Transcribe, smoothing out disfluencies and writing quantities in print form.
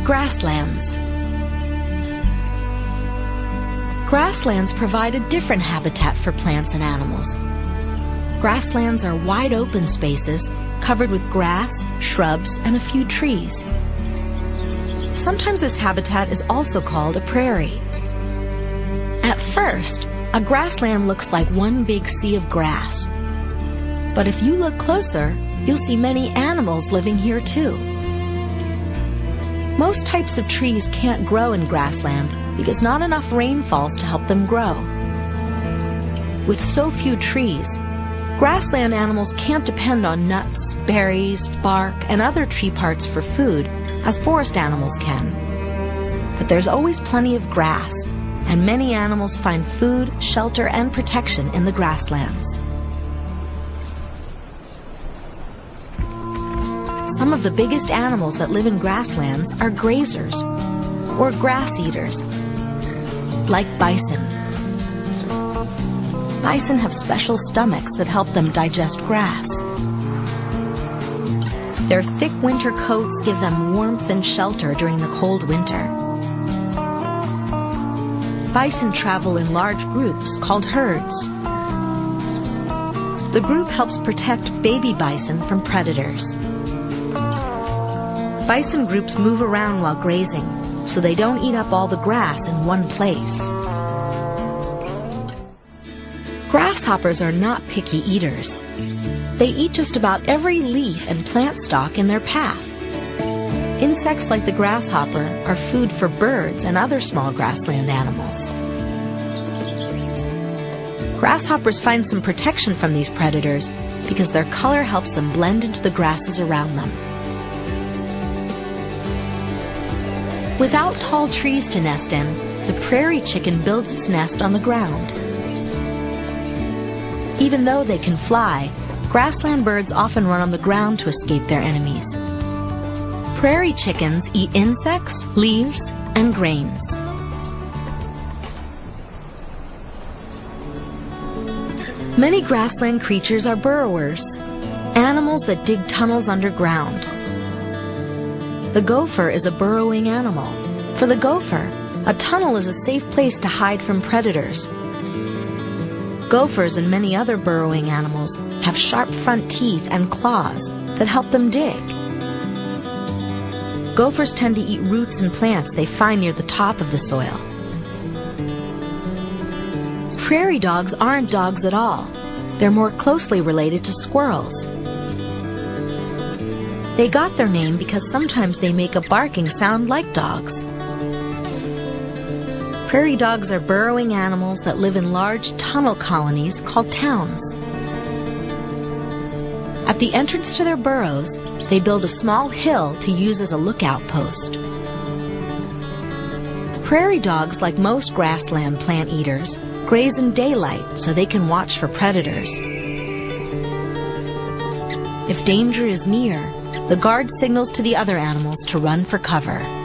Grasslands. Grasslands provide a different habitat for plants and animals. Grasslands are wide open spaces covered with grass, shrubs, and a few trees. Sometimes this habitat is also called a prairie. At first, a grassland looks like one big sea of grass. But if you look closer, you'll see many animals living here too. Most types of trees can't grow in grassland because not enough rain falls to help them grow. With so few trees, grassland animals can't depend on nuts, berries, bark, and other tree parts for food as forest animals can. But there's always plenty of grass, and many animals find food, shelter, and protection in the grasslands. Some of the biggest animals that live in grasslands are grazers, or grass eaters, like bison. Bison have special stomachs that help them digest grass. Their thick winter coats give them warmth and shelter during the cold winter. Bison travel in large groups called herds. The group helps protect baby bison from predators. Bison groups move around while grazing, so they don't eat up all the grass in one place. Grasshoppers are not picky eaters. They eat just about every leaf and plant stalk in their path. Insects like the grasshopper are food for birds and other small grassland animals. Grasshoppers find some protection from these predators because their color helps them blend into the grasses around them. Without tall trees to nest in, the prairie chicken builds its nest on the ground. Even though they can fly, grassland birds often run on the ground to escape their enemies. Prairie chickens eat insects, leaves, and grains. Many grassland creatures are burrowers, animals that dig tunnels underground. The gopher is a burrowing animal. For the gopher, a tunnel is a safe place to hide from predators. Gophers and many other burrowing animals have sharp front teeth and claws that help them dig. Gophers tend to eat roots and plants they find near the top of the soil. Prairie dogs aren't dogs at all. They're more closely related to squirrels. They got their name because sometimes they make a barking sound like dogs. Prairie dogs are burrowing animals that live in large tunnel colonies called towns. At the entrance to their burrows, they build a small hill to use as a lookout post. Prairie dogs, like most grassland plant eaters, graze in daylight so they can watch for predators. If danger is near, the guard signals to the other animals to run for cover.